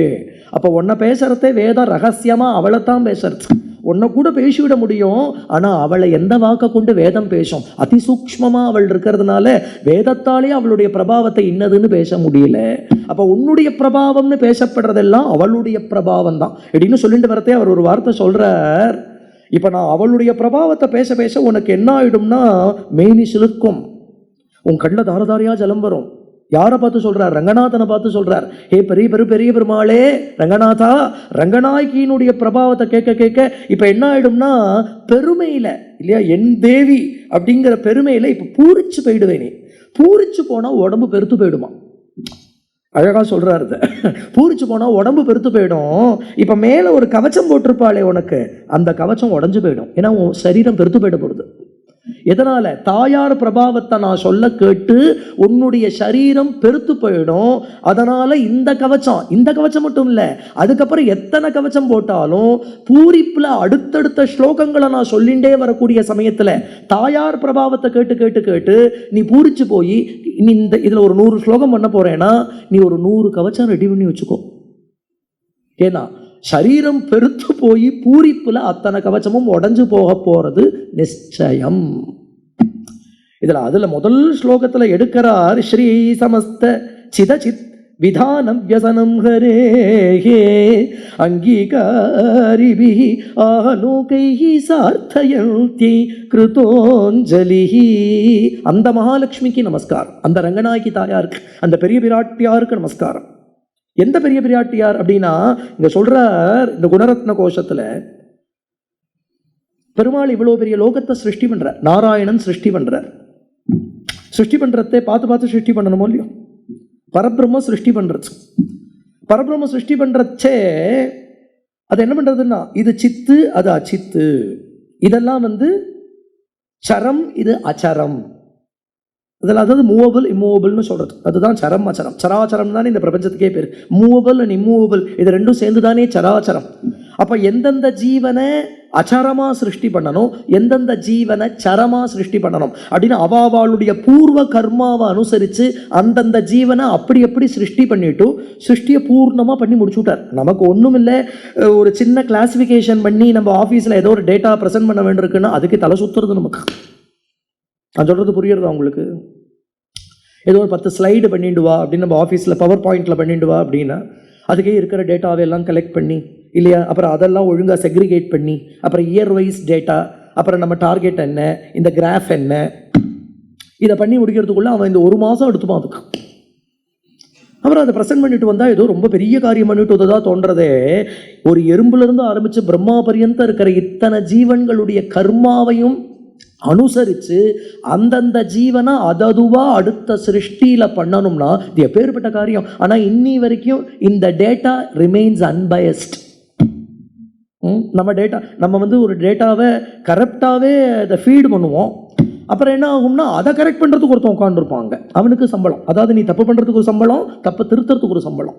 அப்போ ஒன்றை பேசுறதே வேதம் ரகசியமா அவளைத்தான் பேசுறது. உன்னை கூட பேசிவிட முடியும், ஆனா அவளை எந்த வாக்க கொண்டு வேதம் பேசும்? அதிசூக்ஷ்மமா அவள் இருக்கிறதுனால வேதத்தாலே அவளுடைய பிரபாவத்தை இன்னதுன்னு பேச முடியல. அப்ப உன்னுடைய பிரபாவம்னு பேசப்படுறதெல்லாம் அவளுடைய பிரபாவம் தான் அப்படின்னு சொல்லிட்டு வரத்தே அவர் ஒரு வார்த்தை சொல்றார். இப்ப நான் அவளுடைய பிரபாவத்தை பேச பேச உனக்கு என்ன ஆயிடும்னா, மேனி சிலுக்கும், உன் கண்ணில் தாரதாரியா ஜலம் வரும். யாரை பார்த்து சொல்றார்? ரங்கநாதனை பார்த்து சொல்றார். ஹே பெரிய பெருமாளே ரங்கநாதா, ரங்கநாயகியினுடைய பிரபாவத்தை கேட்க கேட்க இப்ப என்ன ஆயிடும்னா, பெருமையில இல்லையா, என் தேவி அப்படிங்கிற பெருமையில இப்ப பூரிச்சு போயிடுவேனே. பூரிச்சு போனா உடம்பு பெருத்து போயிடுமா? அழகா சொல்றாரு. பூரிச்சு போனா உடம்பு பெருத்து போயிடும். இப்ப மேல ஒரு கவச்சம் போட்டிருப்பாளே உனக்கு, அந்த கவச்சம் உடஞ்சு போயிடும். ஏன்னா உன் சரீரம் பெருத்து போயிட போடுது. எதனால? தாயார் பிரபாவத்தை நான் சொல்ல கேட்டு உன்னுடைய சரீரம் பெருத்து போயிடும். அதனால இந்த கவச்சம் மட்டும் இல்ல, அதுக்கப்புறம் எத்தனை கவச்சம் போட்டாலும் பூரிப்புல அடுத்தடுத்த ஸ்லோகங்களை நான் சொல்லிண்டே வரக்கூடிய சமயத்துல தாயார் பிரபாவத்தை கேட்டு கேட்டு கேட்டு நீ பூரிச்சு போய் நீ இதுல ஒரு 100 ஸ்லோகம் பண்ண போறேன்னா நீ ஒரு 100 கவச்சம் ரெடி பண்ணி வச்சுக்கோ. ஏன்னா சரீரம் பெருத்து போய் பூரிப்புல அத்தனை கவச்சமும் உடஞ்சு போக போறது நிச்சயம். அதுல முதல் ஸ்லோகத்துல எடுக்கிறார், ஸ்ரீ சமஸ்த சிதசித் விதானம் வியசனம் ஹரேஹே அங்கீகாரிபிஹி ஆலோகைஹி சார்த்தயந்தி கிருதோஞ்சலிஹி. அந்த மகாலட்சுமிக்கு நமஸ்காரம், அந்த ரங்கநாயகி தாயாருக்கு, அந்த பெரிய பிராட்டியாருக்கு நமஸ்காரம். எந்த பெரிய பிராட்டியார் அப்படின்னா, இங்க சொல்றார் இந்த குணரத்ன கோஷத்துல, பெருமாள் இவ்வளவு பெரிய லோகத்தை சிருஷ்டி பண்றார், நாராயணன் சிருஷ்டி பண்றார். சிருஷ்டி பண்றதே பார்த்து பார்த்து சிருஷ்டி பண்ணணுமோ இல்லையோ? பரபிரம்ம சிருஷ்டி பண்றது, பரபிரம்ம சிருஷ்டி பண்றச்சே அது என்ன பண்றதுன்னா, இது சித்து அது அச்சித்து, இதெல்லாம் சரம் இது அச்சரம், அதில் அதாவது மூவபிள் இம்மூவபிள்னு சொல்றது, அதுதான் சரம் அச்சரம். சராச்சரம் தானே இந்த பிரபஞ்சத்துக்கே பேர். மூவபிள் அண்ட் இம்மூவபிள் இது ரெண்டும் சேர்ந்து தானே சராச்சரம். அப்ப எந்தெந்த ஜீவனை அச்சரமா சிருஷ்டி பண்ணணும், எந்தெந்த ஜீவனை சரமா சிருஷ்டி பண்ணணும் அப்படின்னு அவாவாளுடைய பூர்வ கர்மாவை அனுசரித்து அந்தந்த ஜீவனை அப்படி எப்படி சிருஷ்டி பண்ணிட்டு சிருஷ்டியை பூர்ணமாக பண்ணி முடிச்சு விட்டார். நமக்கு ஒன்றும் இல்லை, ஒரு சின்ன கிளாசிஃபிகேஷன் பண்ணி நம்ம ஆஃபீஸில் ஏதோ ஒரு டேட்டா ப்ரெசென்ட் பண்ண வேண்டியிருக்குன்னா அதுக்கு தலை சுற்றுறது நமக்கு. நான் சொல்கிறது புரியுறதா உங்களுக்கு? ஏதோ ஒரு 10 ஸ்லைடு பண்ணிட்டு வா அப்படின்னு நம்ம ஆஃபீஸில் பவர் பாயிண்டில் பண்ணிட்டு வா அப்படின்னா அதுக்கே இருக்கிற டேட்டாவை எல்லாம் கலெக்ட் பண்ணி இல்லையா, அப்புறம் அதெல்லாம் ஒழுங்காக செக்ரிகேட் பண்ணி, அப்புறம் இயர் வைஸ் டேட்டா, அப்புறம் நம்ம டார்கெட் என்ன, இந்த கிராஃப் என்ன, இதை பண்ணி முடிக்கிறதுக்குள்ள அவன் இந்த 1 மாதம் எடுத்துப்பான். அதுக்கு அவர் அதை ப்ரெசென்ட் பண்ணிட்டு வந்தால் ஏதோ ரொம்ப பெரிய காரியம் பண்ணிட்டு வந்ததா தோன்றதே. ஒரு எறும்புலேருந்து ஆரம்பித்து பிரம்மா பரியந்தம் இருக்கிற இத்தனை ஜீவன்களுடைய கர்மாவையும் அனுசரித்து அந்தந்த ஜீவனை அததுவா அடுத்த சிருஷ்டியில் பண்ணணும்னா இது எப்பேற்பட்ட காரியம். ஆனால் இன்னி வரைக்கும் இந்த டேட்டா ரிமைன்ஸ் அன்பயஸ்ட். நம்ம ஒரு டேட்டாவை கரெக்டாகவே அதை ஃபீடு பண்ணுவோம். அப்புறம் என்ன ஆகும்னா அதை கரெக்ட் பண்ணுறதுக்கு ஒருத்தன் உட்காந்துருப்பாங்க, அவனுக்கு சம்பளம். அதாவது நீ தப்பு பண்ணுறதுக்கு ஒரு சம்பளம், தப்பு திருத்துறதுக்கு ஒரு சம்பளம்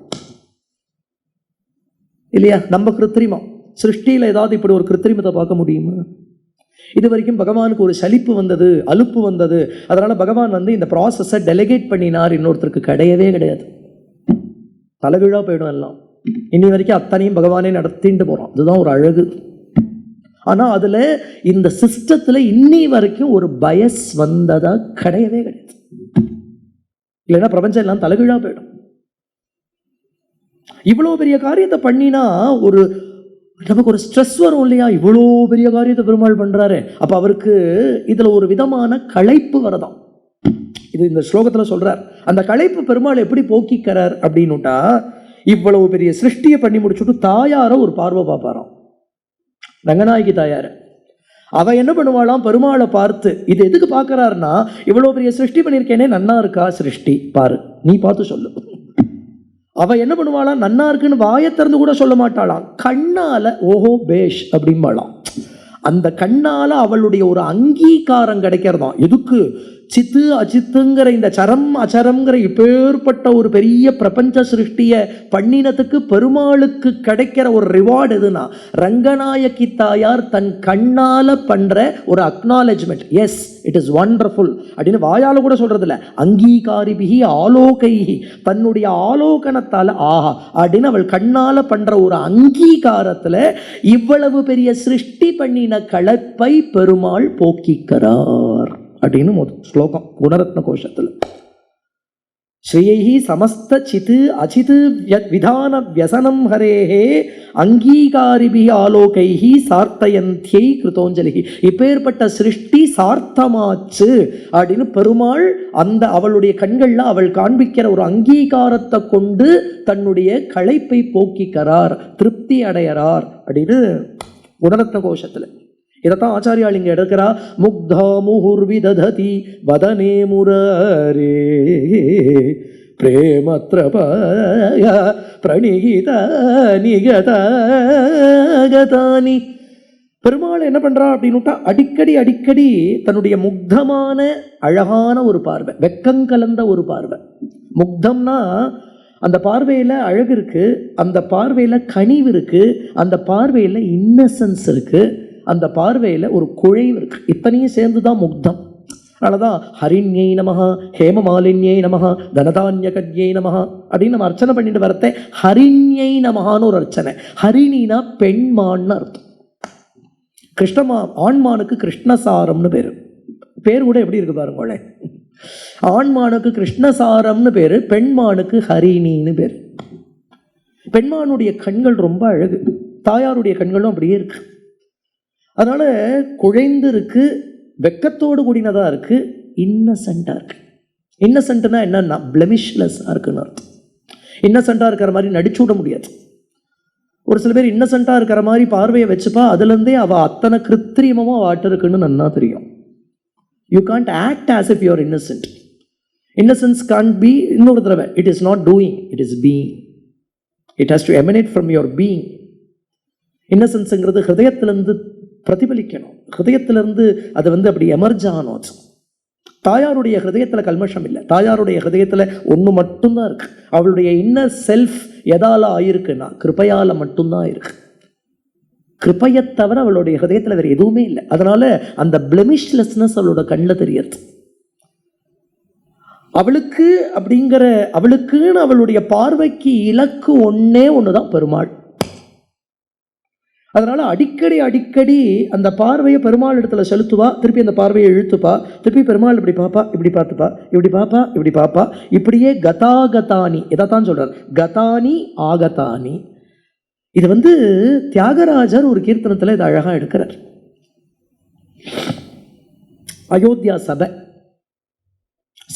இல்லையா? நம்ம கிருத்திரிமம் சிருஷ்டியில் ஏதாவது இப்படி ஒரு கிருத்திரிமத்தை பார்க்க முடியுமா? இது வரைக்கும் பகவானுக்கு ஒரு சலிப்பு வந்தது, அலுப்பு வந்தது. அதனால் பகவான் இந்த ப்ராசஸை டெலிகேட் பண்ணினார், இன்னொருத்தருக்கு கிடையவே கிடையாது. தலைகீழாக போயிடும் எல்லாம். இன்னி வரைக்கும் அத்தனையும் பகவானே நடத்திட்டு போகிறோம், அதுதான் ஒரு அழகு. ஆனால் அதில் இந்த சிஸ்டத்தில் இன்னி வரைக்கும் ஒரு பயஸ் வந்ததா கிடையவே கிடையாது. இல்லைன்னா பிரபஞ்சம் எல்லாம் தலைகீழாக போயிடும். இவ்வளோ பெரிய காரியத்தை பண்ணினா நமக்கு ஒரு ஸ்ட்ரெஸ் வரும் இல்லையா? இவ்வளோ பெரிய காரியத்தை பெருமாள் பண்ணுறாரு, அப்போ அவருக்கு இதில் ஒரு விதமான களைப்பு வரதான். இது இந்த ஸ்லோகத்தில் சொல்கிறார். அந்த களைப்பு பெருமாள் எப்படி போக்கிக்கிறார் அப்படின்னுட்டா, இவ்வளவு பெரிய சிருஷ்டியை பண்ணி முடிச்சுட்டு தாயார ஒரு பார்வை பார்ப்பாராம், ரங்கநாயகி தாயார. அவ என்ன பண்ணுவாளாம், பெருமாளை பார்த்து இது எதுக்கு பார்க்கறாருன்னா, இவ்வளவு பெரிய சிருஷ்டி பண்ணியிருக்கேனே, நன்னா இருக்கா சிருஷ்டி பாரு, நீ பார்த்து சொல்லு. அவ என்ன பண்ணுவாளாம், நன்னா இருக்குன்னு வாயை திறந்து கூட சொல்ல மாட்டாளாம், கண்ணால ஓஹோ பேஷ் அப்படிம்பாளாம். அந்த கண்ணால அவளுடைய ஒரு அங்கீகாரம் கிடைக்கிறதாம். எதுக்கு? சித்து அச்சித்துங்கிற இந்த சரம் அச்சரம்ங்கிற இப்பேற்பட்ட ஒரு பெரிய பிரபஞ்ச சிருஷ்டியை பண்ணினத்துக்கு பெருமாளுக்கு கிடைக்கிற ஒரு ரிவார்டு எதுனா, ரங்கநாயகி தாயார் தன் கண்ணால பண்ற ஒரு acknowledgement. S it is wonderful அப்படின்னு வாயால கூட சொல்றது இல்லை, அங்கீகாரிபிகி ஆலோகைகி, தன்னுடைய ஆலோகனத்தால ஆஹா அப்படின்னு அவள் கண்ணால பண்ற ஒரு அங்கீகாரத்துல இவ்வளவு பெரிய சிருஷ்டி பண்ணின கலப்பை பெருமாள் போக்கிக்கிறார் அப்படின்னு ஒரு ஸ்லோகம் குணரத்ன கோஷத்தில். ஸ்ரீயைஹி சமஸ்த சித்து அச்சித்து விதான வியசனம் ஹரேஹே அங்கீகாரிபி ஆலோகைஹி சார்த்தயந்தியை கிருதோஞ்சலிஹி. இப்பேற்பட்ட சிருஷ்டி சார்த்தமாச்சு அப்படின்னு பெருமாள் அந்த அவளுடைய கண்களில் அவள் காண்பிக்கிற ஒரு அங்கீகாரத்தை கொண்டு தன்னுடைய களைப்பை போக்கிக்கிறார், திருப்தி அடையறார் அப்படின்னு குணரத்ன கோஷத்தில். இதைத்தான் ஆச்சாரியால் இங்கே எடுக்கிறா. முக்தா முஹுர்விததி வதனே முரரே பிரேமத்ரபய பிரணிகித நிகதாகதானி. பெருமாள் என்ன பண்றா அப்படின்னுட்டா, அடிக்கடி தன்னுடைய முக்தமான அழகான ஒரு பார்வை, வெக்கங்கலந்த ஒரு பார்வை. முக்தம்னா அந்த பார்வையில் அழகு இருக்கு, அந்த பார்வையில் கனிவு இருக்கு, அந்த பார்வையில் இன்னசென்ஸ் இருக்கு, அந்த பார்வையில் ஒரு குழைவு இருக்கு. இத்தனையும் சேர்ந்து தான் முக்தம். அதனாலதான் ஹரிண்யை நமஹ ஹேமமாலின்யை நமஹ தனதான்யகத்யை நமஹ அப்படின்னு நம்ம அர்ச்சனை பண்ணிட்டு வரத்தே ஹரிண்யை நமஹான்னு ஒரு அர்ச்சனை. ஹரிணினா பெண்மான்னு அர்த்தம். ஆண்மானுக்கு கிருஷ்ணசாரம்னு பேர் கூட எப்படி இருக்கு பாருங்களே. ஆண்மானுக்கு கிருஷ்ணசாரம்னு பேரு, பெண்மானுக்கு ஹரிணின்னு பேர். பெண்மானுடைய கண்கள் ரொம்ப அழகு, தாயாருடைய கண்களும் அப்படியே இருக்கு. அதனால குழைந்து இருக்கு, வெக்கத்தோடு கூடினதா இருக்கு, இன்னசென்டா இருக்கு. இன்னசென்ட்னா என்னன்னா பிளமிஷ்லெஸ்ஸா இருக்குன்னு அர்த்தம். இன்னசென்டா இருக்கிற மாதிரி நடிச்சு விட முடியாது. ஒரு சில பேர் இன்னசென்டா இருக்கிற மாதிரி பார்வையை வச்சுப்பா, அதுல இருந்தே அவ அத்தனை கிருத்திரிமமா வாட்டு இருக்குன்னு நன்னா தெரியும். You can't act as if you are innocent. Innocence can't be, இன்னொரு தடவை, it is not doing, it is being. It has to emanate from your being. இன்னசென்ஸுங்கிறது ஹிருதயத்திலிருந்து பிரதிபலிக்கணும், ஹிருதயத்திலிருந்து அது அப்படி எமர்ஜ் ஆகணும். தாயாருடைய ஹிருதயத்தில் கல்மஷம் இல்லை, தாயாருடைய ஹிருதயத்தில் ஒன்று மட்டும்தான் இருக்கு. அவளுடைய இன்னர் செல்ஃப் எதால ஆயிருக்குன்னா கிருபையால மட்டும்தான் இருக்கு. கிருபையை தவிர அவளுடைய ஹிருதயத்தில் வேற எதுவுமே இல்லை. அதனால அந்த பிளமிஷ்லெஸ்னஸ் அவளோட கண்ணில் தெரியறது. அவளுக்கு அப்படிங்கிற அவளுக்குன்னு அவளுடைய பார்வைக்கு இலக்கு ஒண்ணுதான் பெருமாள். அதனால அடிக்கடி அந்த பார்வையை பெருமாள் இடத்துல செலுத்துவா, திருப்பி அந்த பார்வையை இழுத்துப்பா, திருப்பி பெருமாள் இப்படி பாப்பா, இப்படி பார்த்துப்பா, இப்படி பாப்பா, இப்படி பாப்பா, இப்படியே கதாகதானி. இதைத்தான் சொல்றார், கதானி ஆகதானி. இது தியாகராஜர் ஒரு கீர்த்தனத்தில் இதை அழகா எடுக்கிறார். அயோத்தியா சபை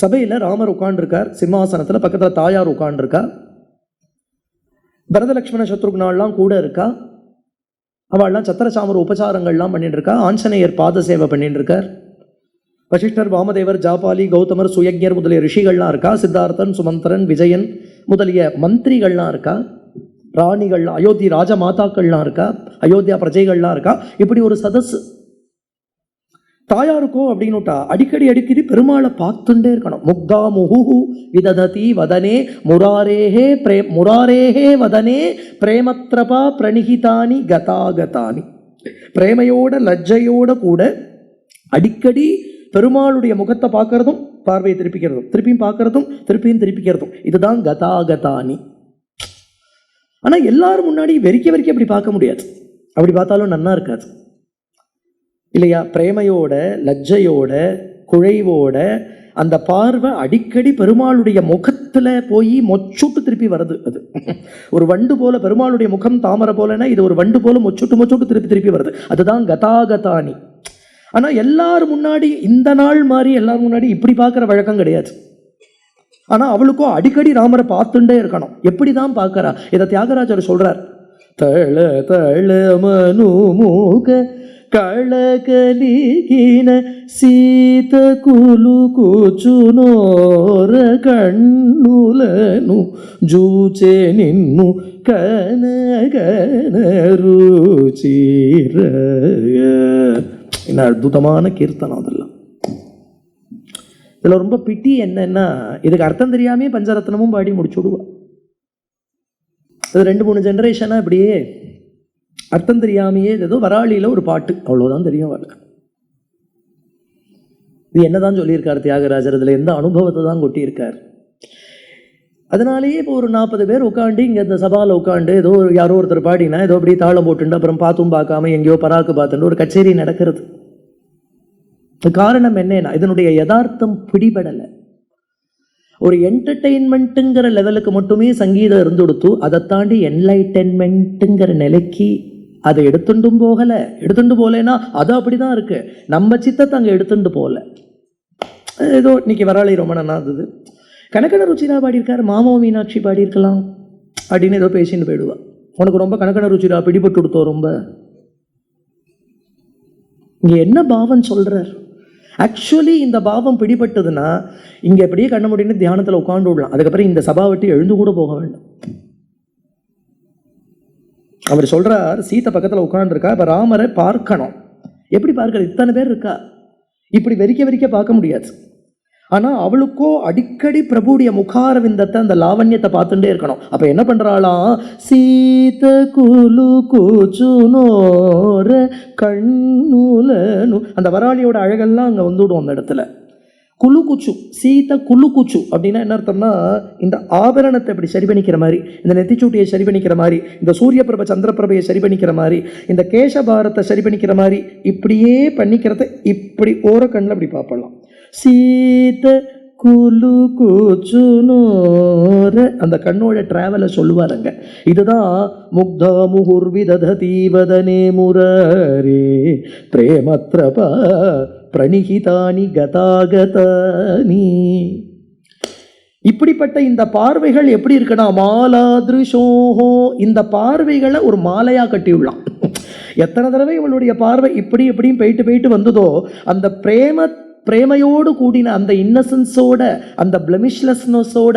சபையில் ராமர் உட்காண்டிருக்கார் சிம்மாசனத்தில், பக்கத்தில் தாயார் உட்காண்டிருக்கா, பரதலட்சுமண சத்ருக்னாலாம் கூட இருக்கா. அவள்லாம் சத்திரசாமர உபசாரங்கள்லாம் பண்ணிட்டு இருக்கா. ஆஞ்சநேயர் பாத சேவை பண்ணிட்டு இருக்கார். வசிஷ்டர், வாமதேவர், ஜாபாலி, கௌதமர், சுயஜ்ஞர் முதலிய ரிஷிகள்லாம் இருக்கா. சித்தார்த்தன், சுமந்திரன், விஜயன் முதலிய மந்திரிகள்லாம் இருக்கா. ராணிகள்லாம், அயோத்தி ராஜ மாதாக்கள்லாம் இருக்கா, அயோத்தியா பிரஜைகள்லாம் இருக்கா. இப்படி ஒரு சதஸ். தாயாருக்கோ அப்படின்னுட்டா அடிக்கடி பெருமாளை பார்த்துட்டே இருக்கணும். முக்தா முஹு விதததி வதனே முராரேஹே வதனே பிரேமத்ரபா பிரணிகிதானி கதாகதானி. பிரேமையோட லஜ்ஜையோட கூட அடிக்கடி பெருமாளுடைய முகத்தை பார்க்கறதும், பார்வையை திருப்பிக்கிறதும், திருப்பியும் பார்க்கறதும், திருப்பியும் திருப்பிக்கிறதும், இதுதான் கதாகதானி. ஆனா எல்லாரும் முன்னாடி வெறிக்க அப்படி பார்க்க முடியாது. அப்படி பார்த்தாலும் நன்னா இருக்காது இல்லையா? பிரேமையோட லஜ்ஜையோட குழைவோட அந்த பார்வை அடிக்கடி பெருமாளுடைய முகத்துல போய் மொச்சுட்டு திருப்பி வருது. அது ஒரு வண்டு போல, பெருமாளுடைய முகம் தாமரை போலன்னா இது ஒரு வண்டு போல மொச்சுட்டு திருப்பி வருது. அதுதான் கதாகதானி. ஆனா எல்லாரும் முன்னாடி இந்த நாள் மாதிரி எல்லாரும் முன்னாடி இப்படி பார்க்குற வழக்கம் கிடையாது. ஆனா அவளுக்கும் அடிக்கடி ராமரை பார்த்துட்டே இருக்கணும். எப்படிதான் பார்க்கறா? இதை தியாகராஜர் சொல்றார். தள தள மனுமுக కళకలిగిన సీత కులు కూచునోర కన్నులను జూచే నిన్ను కనగన రుచిర. என்ன அற்புதமான கீர்த்தனம் அதெல்லாம். இதில் ரொம்ப பிட்டி என்னன்னா, இதுக்கு அர்த்தம் தெரியாமே பஞ்சரத்னமும் பாடி முடிச்சு விடுவா. அது 2-3 ஜென்ரேஷனா இப்படியே அர்த்தம் தெரியாமையே ஏதோ வராளியில் ஒரு பாட்டு, அவ்வளோதான் தெரியும் அவளுக்கு. இது என்னதான் சொல்லியிருக்கார் தியாகராஜர், இதில் எந்த அனுபவத்தை தான் கொட்டியிருக்கார். அதனாலேயே இப்போ ஒரு 40 பேர் உட்காந்து இங்கே இந்த சபாவில் உட்காந்து ஏதோ யாரோ ஒருத்தர் பாடினா ஏதோ அப்படியே தாளம் போட்டுண்டு அப்புறம் பார்த்தும் பார்க்காம எங்கேயோ பராக்கு பார்த்துட்டு ஒரு கச்சேரி நடக்கிறது. காரணம் என்னன்னா, இதனுடைய யதார்த்தம் பிடிபடலை. ஒரு என்டர்டெயின்மெண்ட்டுங்கிற லெவலுக்கு மட்டுமே சங்கீதம் இருந்து கொடுத்து அதை தாண்டி என்லைட்டன்மெண்ட்டுங்கிற நிலைக்கு அதை எடுத்துட்டும் போகலை. எடுத்துட்டு போகலைன்னா அது அப்படிதான் இருக்கு. நம்ம சித்தத்தை அங்கே எடுத்துட்டு போகல. ஏதோ இன்னைக்கு வராளி ரொம்ப நல்லா இருந்தது, கனகன ருச்சிரா பாடியிருக்காரு, மாமோ மீனாட்சி பாடியிருக்கலாம் அப்படின்னு ஏதோ பேசின்னு போயிடுவா. உனக்கு ரொம்ப கனகன ருச்சிரா பிடிபட்டு கொடுத்தோம் ரொம்ப. இங்கே என்ன பாவம் சொல்றார்? ஆக்சுவலி இந்த பாவம் பிடிபட்டதுன்னா இங்கே எப்படியே கண்ண முடியும்னு தியானத்தில் உட்காந்து விடலாம். அதுக்கப்புறம் இந்த சபா விட்டு எழுந்து கூட போக வேண்டும். அவர் சொல்றார், சீத்தை பக்கத்தில் உட்காந்துருக்கா, இப்போ ராமரை பார்க்கணும். எப்படி பார்க்கறது? இத்தனை பேர் இருக்கா, இப்படி வெறிக்க பார்க்க முடியாது. ஆனால் அவளுக்கோ அடிக்கடி பிரபுடைய முகாரவிந்தத்தை அந்த லாவண்யத்தை பார்த்துட்டே இருக்கணும். அப்போ என்ன பண்ணுறாளாம்? சீத குலு கூச்சுனோர கண்ணுலனு, அந்த வராளியோட அழகெல்லாம் அங்கே வந்துவிடும் அந்த இடத்துல. குலு குச்சு, சீத குலு குச்சு அப்படின்னா என்ன அர்த்தம்னா, இந்த ஆபரணத்தை இப்படி சரி பண்ணிக்கிற மாதிரி, இந்த நெத்திச்சூட்டியை சரி பண்ணிக்கிற மாதிரி, இந்த சூரிய பிரபை சந்திரபிரபையை சரி பண்ணிக்கிற மாதிரி, இந்த கேசபாரத்தை சரி பண்ணிக்கிற மாதிரி, இப்படியே பண்ணிக்கிறத இப்படி ஓர கண்ணில் அப்படி பார்ப்பலாம். சீத குலு கூச்சுனோர அந்த கண்ணோட டிராவலை சொல்லுவாருங்க. இதுதான் முக்தா முகுர் விதததி வதனே முரரே பிரேமத்ரபா பிரணிகிதானி கதாகதானி. இப்படிப்பட்ட இந்த பார்வைகள் எப்படி இருக்குன்னா, மாலாதிருஷோஹோ, இந்த பார்வைகளை ஒரு மாலையா கட்டிவிடலாம். எத்தனை தடவை இவளுடைய பார்வை இப்படி எப்படியும் போயிட்டு வந்ததோ, அந்த பிரேமையோடு கூடின அந்த இன்னசென்ஸோட அந்த பிளமிஷ்லெஸ்னஸோட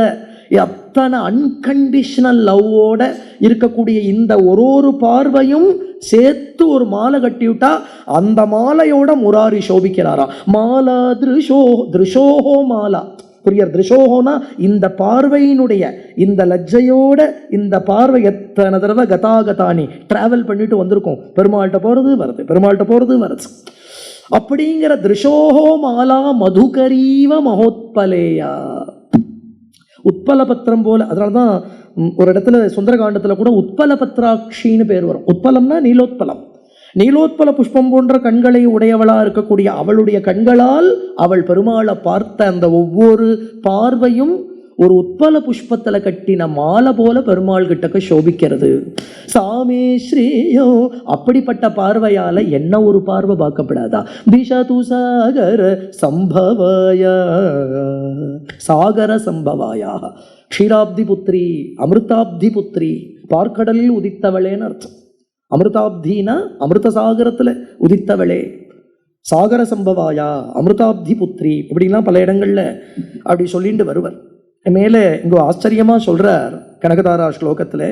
அத்தனை அன்கண்டிஷனல் லவ்வோட இருக்கக்கூடிய இந்த ஒரு பார்வையும் சேர்த்து ஒரு மாலை கட்டிவிட்டா அந்த மாலையோட முராரி சோபிக்கிறாரா. மாலா திருஷோஹோ மாலா. புரியர்? திருஷோஹோனா இந்த பார்வையினுடைய இந்த லஜ்ஜையோட இந்த பார்வை எத்தனை தடவை கதாகதானி டிராவல் பண்ணிட்டு வந்திருக்கோம். பெருமாள்கிட்ட போறது வருது, பெருமாள்கிட்ட போறது வருது. அப்படிங்கிற திருஷோஹோ மாலா மதுகரீவ மகோத்பலேயா. உத்பல பத்திரம் போல. அதனாலதான் ஒரு இடத்துல சுந்தரகாண்டத்தில் கூட உத்பல பத்ராட்சின்னு பேர் வரும். உத்பலம்னா நீலோத்பலம். நீலோத்பல புஷ்பம் போன்ற கண்களை உடையவளா இருக்கக்கூடிய அவளுடைய கண்களால் அவள் பெருமாளை பார்த்த அந்த ஒவ்வொரு பார்வையும் ஒரு உட்பல புஷ்பத்துல கட்டின மாலை போல பெருமாள் கிட்டக்க சோபிக்கிறது. சாமி ஸ்ரீயோ, அப்படிப்பட்ட பார்வையால என்ன ஒரு பார்வை பார்க்கப்படாதா? பிஷது சாகர சம்பவாயா, சாகர சம்பவாயா, க்ஷீராப்தி புத்திரி, அமிர்தாப்தி புத்திரி, பார்க்கடலில் உதித்தவளேன்னு அர்த்தம். அமிர்தாப்தினா அமிர்த சாகரத்துல உதித்தவளே, சாகர சம்பவாயா, அமிர்தாப்தி புத்திரி, இப்படிலாம் பல இடங்கள்ல அப்படி சொல்லிட்டு வருவர். மேலே இங்கோ ஆச்சரியமா சொல்றார் கனகதாரா ஸ்லோகத்துல,